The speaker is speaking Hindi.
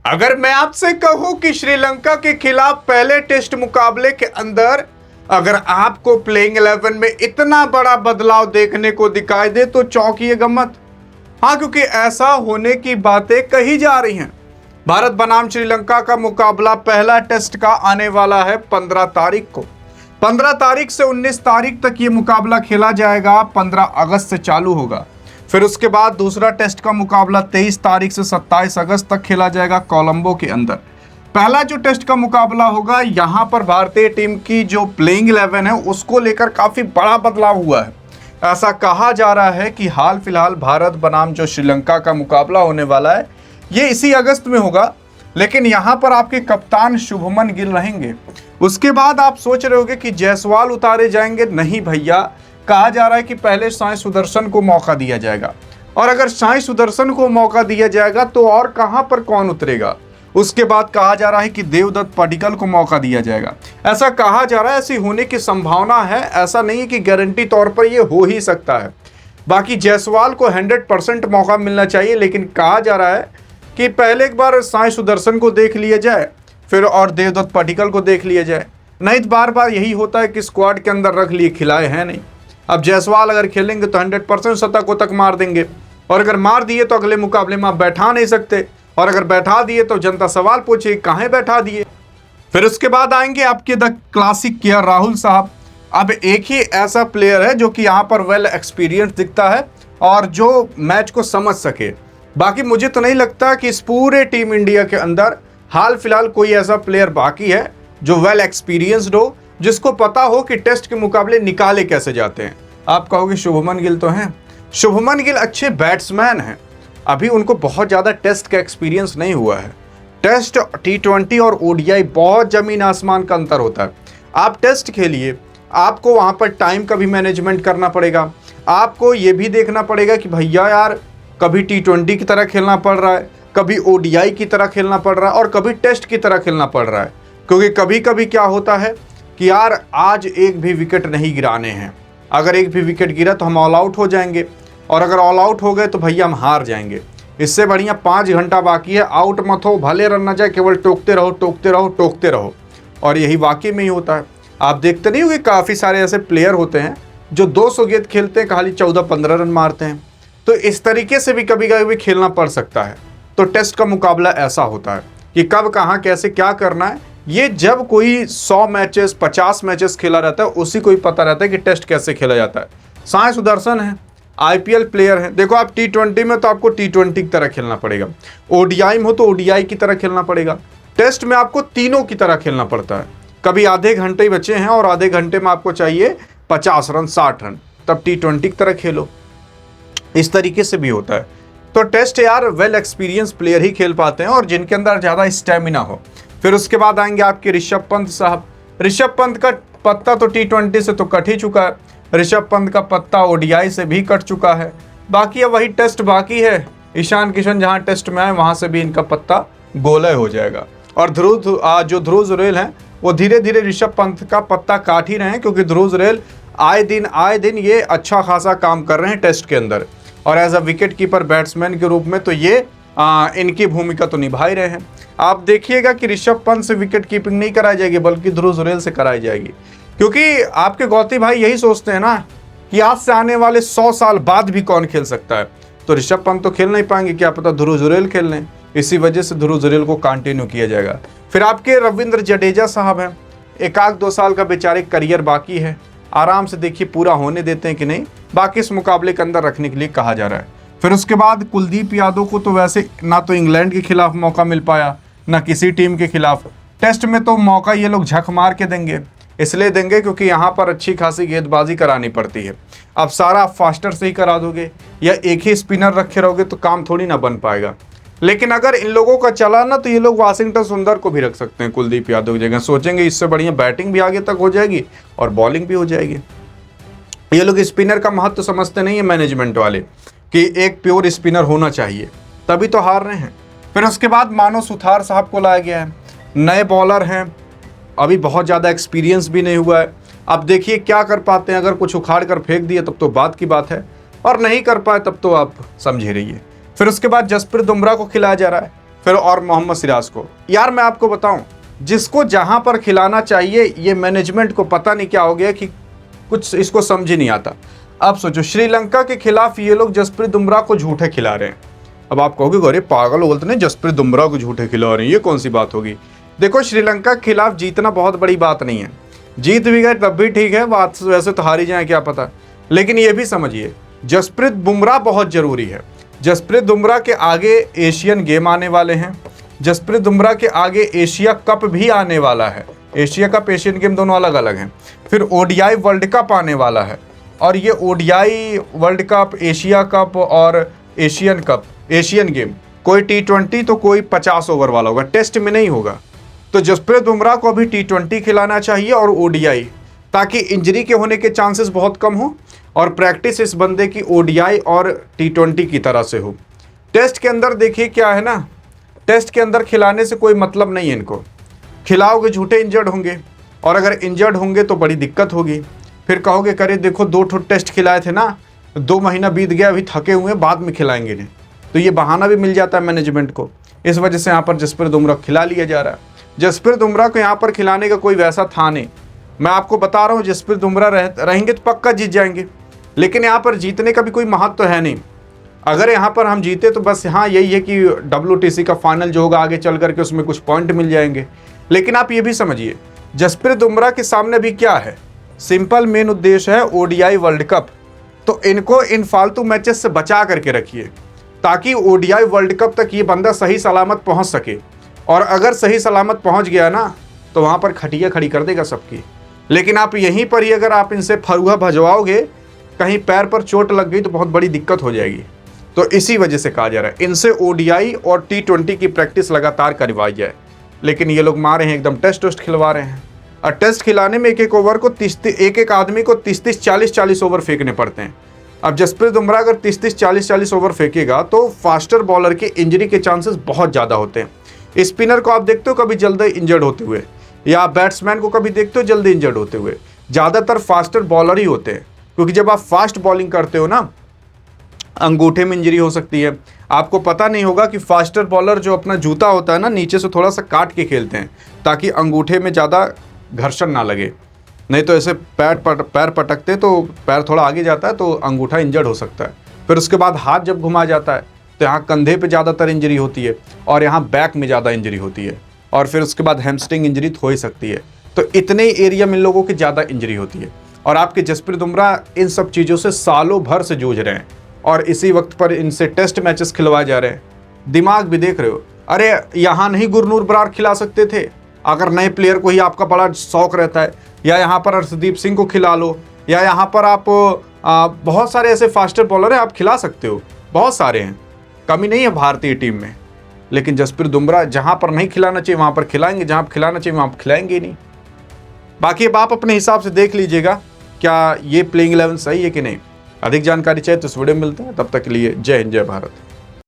अगर मैं आपसे कहूं कि श्रीलंका के खिलाफ पहले टेस्ट मुकाबले के अंदर अगर आपको प्लेइंग 11 में इतना बड़ा बदलाव देखने को दिखाई दे तो चौंकिएगा मत। हाँ, क्योंकि ऐसा होने की बातें कही जा रही हैं। भारत बनाम श्रीलंका का मुकाबला पहला टेस्ट का आने वाला है 15 तारीख को। 15 तारीख से 19 तारीख तक ये मुकाबला खेला जाएगा। 15 अगस्त से चालू होगा। फिर उसके बाद दूसरा टेस्ट का मुकाबला 23 तारीख से 27 अगस्त तक खेला जाएगा कोलंबो के अंदर। पहला जो टेस्ट का मुकाबला होगा, यहाँ पर भारतीय टीम की जो प्लेइंग 11 है उसको लेकर काफ़ी बड़ा बदलाव हुआ है। ऐसा कहा जा रहा है कि हाल फिलहाल भारत बनाम जो श्रीलंका का मुकाबला होने वाला है ये इसी अगस्त में होगा, लेकिन यहाँ पर आपके कप्तान शुभमन गिल रहेंगे। उसके बाद आप सोच रहे होंगे कि जायसवाल उतारे जाएंगे। नहीं भैया, कहा जा रहा है कि पहले साई सुदर्शन को मौका दिया जाएगा, और अगर साई सुदर्शन को मौका दिया जाएगा तो और कहां पर कौन उतरेगा। उसके बाद कहा जा रहा है कि देवदत्त पडिक्कल को मौका दिया जाएगा। ऐसा कहा जा रहा है, ऐसी होने की संभावना है। ऐसा नहीं है कि गारंटी तौर पर यह हो ही सकता है। बाकी जायसवाल को 100% मौका मिलना चाहिए, लेकिन कहा जा रहा है कि पहले एक बार साई सुदर्शन को देख लिया जाए, फिर और देवदत्त पडिक्कल को देख लिया जाए। नहीं तो बार बार यही होता है कि स्क्वाड के अंदर रख लिए खिलाए हैं नहीं। अब जायसवाल अगर खेलेंगे तो 100% शतकों तक मार देंगे, और अगर मार दिए तो अगले मुकाबले में आप बैठा नहीं सकते, और अगर बैठा दिए तो जनता सवाल पूछे कहाँ बैठा दिए। फिर उसके बाद आएंगे आपके द क्लासिक केयर राहुल साहब। अब एक ही ऐसा प्लेयर है जो कि यहाँ पर वेल एक्सपीरियंस दिखता है और जो मैच को समझ सके। बाकी मुझे तो नहीं लगता कि इस पूरे टीम इंडिया के अंदर हाल फिलहाल कोई ऐसा प्लेयर बाकी है जो वेल एक्सपीरियंस्ड हो, जिसको पता हो कि टेस्ट के मुकाबले निकाले कैसे जाते हैं। आप कहोगे शुभमन गिल तो हैं। शुभमन गिल अच्छे बैट्समैन हैं, अभी उनको बहुत ज़्यादा टेस्ट का एक्सपीरियंस नहीं हुआ है। टेस्ट, T20 और ODI बहुत ज़मीन आसमान का अंतर होता है। आप टेस्ट खेलिए, आपको वहाँ पर टाइम का भी मैनेजमेंट करना पड़ेगा। आपको ये भी देखना पड़ेगा कि भैया यार कभी T20 की तरह खेलना पड़ रहा है, कभी ODI की तरह खेलना पड़ रहा है, और कभी टेस्ट की तरह खेलना पड़ रहा है। क्योंकि कभी कभी क्या होता है कि यार आज एक भी विकेट नहीं गिराने हैं। अगर एक भी विकेट गिरा तो हम ऑल आउट हो जाएंगे, और अगर ऑल आउट हो गए तो भैया हम हार जाएंगे। इससे बढ़िया 5 घंटा बाकी है, आउट मत हो, भले रन ना जाए, केवल टोकते रहो टोकते रहो टोकते रहो। और यही वाकई में ही होता है। आप देखते नहीं हो कि काफ़ी सारे ऐसे प्लेयर होते हैं जो 200 गेंद खेलते हैं, खाली 14-15 रन मारते हैं। तो इस तरीके से भी कभी कभी खेलना पड़ सकता है। तो टेस्ट का मुकाबला ऐसा होता है कि कब कहाँ कैसे क्या करना है, ये जब कोई 100 मैचेस 50 मैचेस खेला रहता है उसी को ही पता रहता है कि टेस्ट कैसे खेला जाता है। साई सुदर्शन है, IPL प्लेयर है। देखो आप T20 में तो आपको T20 की तरह खेलना पड़ेगा, ODI में हो तो ODI की तरह खेलना पड़ेगा, टेस्ट में आपको तीनों की तरह खेलना पड़ता है। कभी आधे घंटे ही बचे हैं और आधे घंटे में आपको चाहिए 50 रन 60 रन, तब T20 की तरह खेलो। इस तरीके से भी होता है। तो टेस्ट यार वेल एक्सपीरियंस प्लेयर ही खेल पाते हैं, और जिनके अंदर ज़्यादा स्टेमिना हो। फिर उसके बाद आएंगे आपके ऋषभ पंत साहब। ऋषभ पंत का पत्ता तो T20 से तो कट ही चुका है, ऋषभ पंत का पत्ता ODI से भी कट चुका है। बाकी अब वही टेस्ट बाकी है। ईशान किशन जहां टेस्ट में आए वहां से भी इनका पत्ता गोलय हो जाएगा। और ध्रुव जुरैल हैं वो धीरे धीरे ऋषभ पंत का पत्ता काट ही रहे हैं, क्योंकि ध्रुव जुरैल आए दिन ये अच्छा खासा काम कर रहे हैं टेस्ट के अंदर, और as a wicket keeper batsman के रूप में तो ये इनकी भूमिका तो निभा ही रहे हैं। आप देखिएगा कि ऋषभ पंत से विकेट कीपिंग नहीं कराई जाएगी, बल्कि ध्रुव जुरैल से कराई जाएगी। क्योंकि आपके गौती भाई यही सोचते हैं ना कि आज से आने वाले 100 साल बाद भी कौन खेल सकता है। तो ऋषभ पंत तो खेल नहीं पाएंगे, क्या पता ध्रुव जुरैल खेल लें। इसी वजह से ध्रुव जुरैल को कंटिन्यू किया जाएगा। फिर आपके रविंद्र जडेजा साहब हैं, 1-2 साल का बेचारे करियर बाकी है, आराम से देखिए पूरा होने देते हैं कि नहीं, बाकी इस मुकाबले के अंदर रखने के लिए कहा जा रहा है। फिर उसके बाद कुलदीप यादव को तो वैसे ना तो इंग्लैंड के खिलाफ मौका मिल पाया, ना किसी टीम के खिलाफ। टेस्ट में तो मौका ये लोग झक मार के देंगे, इसलिए देंगे क्योंकि यहाँ पर अच्छी खासी गेंदबाजी करानी पड़ती है। अब सारा फास्टर से ही करा दोगे या एक ही स्पिनर रखे रहोगे तो काम थोड़ी ना बन पाएगा। लेकिन अगर इन लोगों का चला ना तो ये लोग वाशिंगटन सुंदर को भी रख सकते हैं कुलदीप यादव की जगह। सोचेंगे इससे बढ़िया बैटिंग भी आगे तक हो जाएगी और बॉलिंग भी हो जाएगी। ये लोग स्पिनर का महत्व समझते नहीं है मैनेजमेंट वाले, कि एक प्योर स्पिनर होना चाहिए, तभी तो हार रहे हैं। फिर उसके बाद मानो सुथार साहब को लाया गया है, नए बॉलर हैं, अभी बहुत ज़्यादा एक्सपीरियंस भी नहीं हुआ है। अब देखिए क्या कर पाते हैं। अगर कुछ उखाड़ कर फेंक दिए तब तो बात की बात है, और नहीं कर पाए तब तो आप समझे रहिए। फिर उसके बाद जसप्रीत बुमराह को खिलाया जा रहा है। फिर और मोहम्मद सिराज को। यार मैं आपको बताऊं, जिसको जहां पर खिलाना चाहिए ये मैनेजमेंट को पता नहीं क्या हो गया कि कुछ इसको समझ ही नहीं आता। अब सोचो, श्रीलंका के खिलाफ ये लोग जसप्रीत बुमराह को झूठे खिला रहे हैं। अब आप कहोगे अरे पागल हो, बोलते नहीं जसप्रीत बुमराह को झूठे खिला रहे हैं, ये कौन सी बात होगी। देखो, श्रीलंका के खिलाफ जीतना बहुत बड़ी बात नहीं है, जीत भी गए तब भी ठीक है, बात वैसे तो हारी जाए क्या पता। लेकिन ये भी समझिए, जसप्रीत बुमराह बहुत जरूरी है। जसप्रीत बुमराह के आगे एशियन गेम आने वाले हैं, जसप्रीत बुमराह के आगे एशिया कप भी आने वाला है। एशिया कप एशियन गेम दोनों अलग अलग हैं। फिर ओडीआई वर्ल्ड कप आने वाला है, और ये ODI world cup, Asia cup और एशियन कप, एशियन गेम कोई T20 तो कोई 50 ओवर वाला होगा, टेस्ट में नहीं होगा। तो जसप्रीत बुमराह को अभी T20 खिलाना चाहिए और ओडीआई, ताकि इंजरी के होने के चांसेस बहुत कम हो और प्रैक्टिस इस बंदे की ओडीआई और T20 की तरह से हो। टेस्ट के अंदर देखिए क्या है ना, टेस्ट के अंदर खिलाने से कोई मतलब नहीं है इनको। खिलाओगे झूठे इंजर्ड होंगे, और अगर इंजर्ड होंगे तो बड़ी दिक्कत होगी। फिर कहोगे करे देखो 2 टेस्ट खिलाए थे ना, 2 महीना बीत गया, अभी थके हुए, बाद में खिलाएंगे नहीं। तो ये बहाना भी मिल जाता है मैनेजमेंट को। इस वजह से यहाँ पर जसप्रीत बुमराह खिला लिया जा रहा है। जसप्रीत बुमराह को यहाँ पर खिलाने का कोई वैसा था नहीं। मैं आपको बता रहा हूँ, जसप्रीत बुमराह रहेंगे तो पक्का जीत जाएंगे, लेकिन यहाँ पर जीतने का भी कोई महत्व तो है नहीं। अगर यहाँ पर हम जीते तो बस हाँ यही है कि WTC का फाइनल जो होगा आगे चल करके उसमें कुछ पॉइंट मिल जाएंगे। लेकिन आप ये भी समझिए, जसप्रीत बुमराह के सामने भी क्या है, सिंपल मेन उद्देश्य है ओडीआई वर्ल्ड कप। तो इनको इन फालतू मैचेस से बचा करके रखिए, ताकि ओडीआई वर्ल्ड कप तक ये बंदा सही सलामत पहुंच सके। और अगर सही सलामत पहुंच गया ना, तो वहां पर खटिया खड़ी कर देगा सबकी। लेकिन आप यहीं पर ही अगर आप इनसे फरुहा भजवाओगे, कहीं पैर पर चोट लग गई तो बहुत बड़ी दिक्कत हो जाएगी। तो इसी वजह से कहा जा रहा है इनसे ओडीआई और T20 की प्रैक्टिस लगातार करवाई जाए। लेकिन ये लोग मारे हैं एकदम, टेस्ट खिलवा रहे हैं। और टेस्ट खिलाने में एक ओवर को एक आदमी को 30 40 ओवर फेंकने पड़ते हैं। अब जसप्रीत बुमराह अगर 30 40 ओवर फेंकेगा तो फास्टर बॉलर के इंजरी के चांसेस बहुत ज़्यादा होते हैं। स्पिनर को आप देखते हो कभी जल्दी इंजर्ड होते हुए, या बैट्समैन को कभी देखते हो जल्दी इंजर्ड होते हुए। ज़्यादातर फास्टर बॉलर ही होते हैं, क्योंकि जब आप फास्ट बॉलिंग करते हो ना, अंगूठे में इंजरी हो सकती है। आपको पता नहीं होगा कि फास्टर बॉलर जो अपना जूता होता है ना, नीचे से थोड़ा सा काट के खेलते हैं, ताकि अंगूठे में ज़्यादा घर्षण ना लगे। नहीं तो ऐसे पैर पटकते तो पैर थोड़ा आगे जाता है तो अंगूठा इंजर्ड हो सकता है। फिर उसके बाद हाथ जब घुमा जाता है तो यहाँ कंधे पे ज़्यादातर इंजरी होती है, और यहाँ बैक में ज़्यादा इंजरी होती है, और फिर उसके बाद हैमस्ट्रिंग इंजरी हो ही सकती है। तो इतने एरिया में लोगों की ज़्यादा इंजरी होती है। और आपके जसप्रीत बुमराह इन सब चीज़ों से सालों भर से जूझ रहे हैं, और इसी वक्त पर इनसे टेस्ट मैचेस खिलवाए जा रहे हैं। दिमाग भी देख रहे हो। अरे यहाँ नहीं गुरनूर बरार खिला सकते थे, अगर नए प्लेयर को ही आपका बड़ा शौक रहता है, या यहाँ पर अर्शदीप सिंह को खिला लो, या यहाँ पर आप बहुत सारे ऐसे फास्टर बॉलर हैं आप खिला सकते हो, बहुत सारे हैं, कमी नहीं है भारतीय टीम में। लेकिन जसप्रीत बुमराह जहाँ पर नहीं खिलाना चाहिए वहाँ पर खिलाएंगे, जहाँ पर खिलाना चाहिए वहाँ पर खिलाएंगे ही नहीं। बाकी अब आप अपने हिसाब से देख लीजिएगा क्या ये प्लेइंग 11 सही है कि नहीं। अधिक जानकारी चाहिए तो इस वीडियो में मिलते हैं, तब तक के लिए जय हिंद जय भारत।